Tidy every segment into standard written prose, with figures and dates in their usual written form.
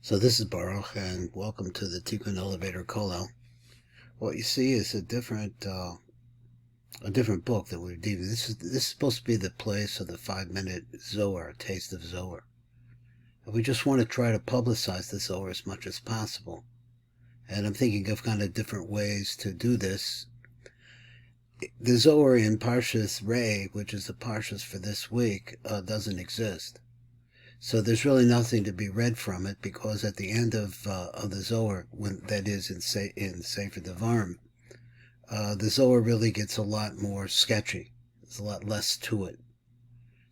So this is Baruch, and welcome to the Tikkun Elevator Kollel. What you see is a different book that we're dealing. This is supposed to be the place of the 5-minute Zohar, taste of Zohar. And we just want to try to publicize the Zohar as much as possible. And I'm thinking of kind of different ways to do this. The Zohar in Parshas REBBE, which is the Parshas for this week, doesn't exist. So there's really nothing to be read from it, because at the end of the Zohar, that is in Sefer Devarim, the Zohar really gets a lot more sketchy. There's a lot less to it.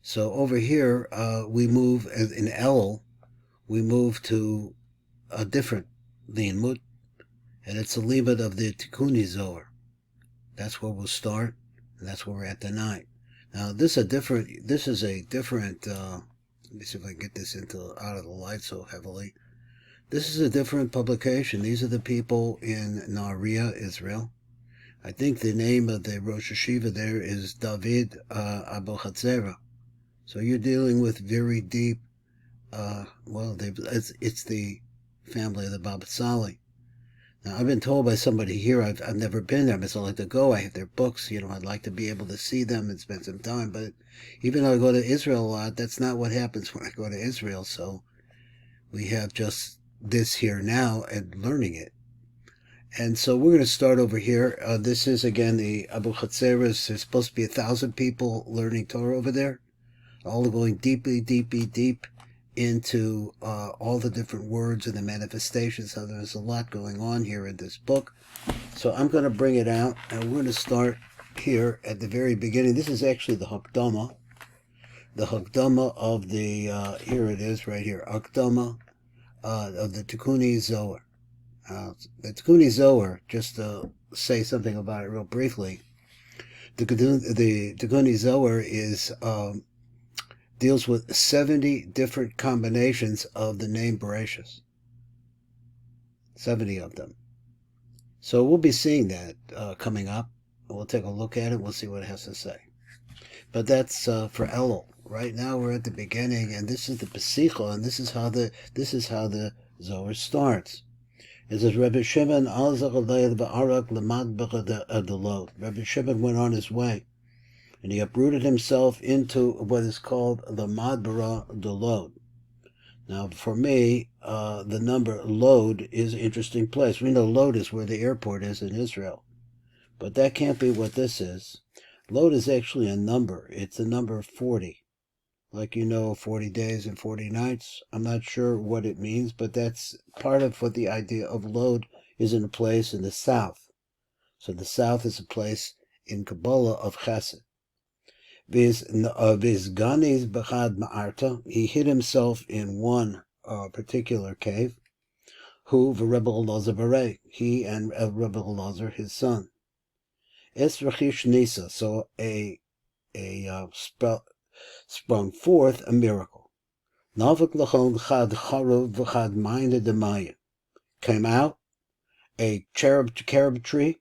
So over here, we move, in Elul, we move to a different limud, and it's a limud of the Tikunei Zohar. That's where we'll start, and that's where we're at tonight. Now, this is a different, let me see if I can get this out of the light so heavily. This is a different publication. These are the people in Naharyiyah, Israel. I think the name of the Rosh Hashiva there is David Abu Hatzera. So you're dealing with very deep, it's the family of the Baba Sali. Now, I've been told by somebody here, I've never been there, but I'd like to go. I have their books, I'd like to be able to see them and spend some time. But even though I go to Israel a lot, that's not what happens when I go to Israel. So we have just this here now and learning it. And so we're going to start over here. This is, again, the Abu Hatzeras. There's supposed to be 1,000 people learning Torah over there, all going deep into all the different words and the manifestations. So there's a lot going on here in this book. So I'm going to bring it out, and we're going to start here at the very beginning. This is actually the Hakdama. The Hakdama of the, here it is right here, Hakdama of the Tikunei Zohar. The Tikunei Zohar, just to say something about it real briefly, the Tikunei Zohar is... deals with 70 different combinations of the name Bereshis. 70 of them. So we'll be seeing that coming up. We'll take a look at it. We'll see what it has to say. But that's for Elul. Right now we're at the beginning, and this is the Besicha, and this is how the Zohar starts. It says, Rebbe Shimon Rebbe Shimon went on his way, and he uprooted himself into what is called the Madbara Delod. Now, for me, the number Lod is an interesting place. We know Lod is where the airport is in Israel. But that can't be what this is. Lod is actually a number. It's the number 40. Like 40 days and 40 nights. I'm not sure what it means, but that's part of what the idea of Lod is, in a place in the south. So the south is a place in Kabbalah of Chesed. He hid himself in one particular cave. He and Rebbe Elazar, his son. So sprung forth a miracle. Came out a carob tree,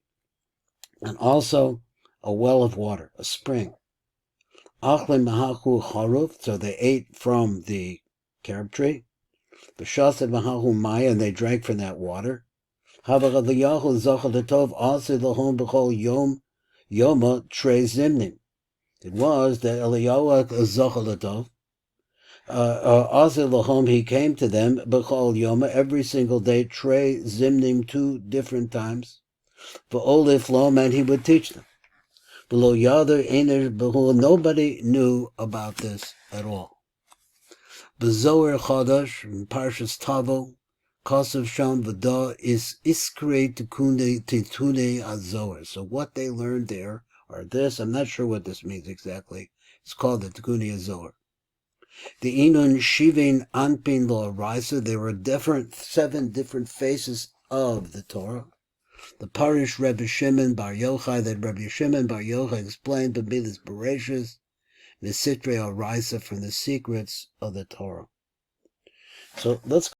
and also a well of water, a spring. So they ate from the carob tree. And they drank from that water. It was that Eliyahu Zochalatov, he came to them b'chol yoma, every single day, trei zimnim, 2 different times, v'olif lom, and he would teach them. Below Yadar Einer Behul, nobody knew about this at all. Bezoar Chadash, Parshas Tavo, Kosav Sham Vada is Iskre Tikunei Azoar. So what they learned there are this. I'm not sure what this means exactly. It's called the Tikunei Azoar. The Inun Shivin Anpin Lo Raisa. There were 7 different faces of the Torah. The Parish Rebbe Shimon Bar Yochai, that Rebbe Shimon Bar Yochai explained Bamilas Bereshis, the Sitrei Araisa, from the secrets of the Torah. So let's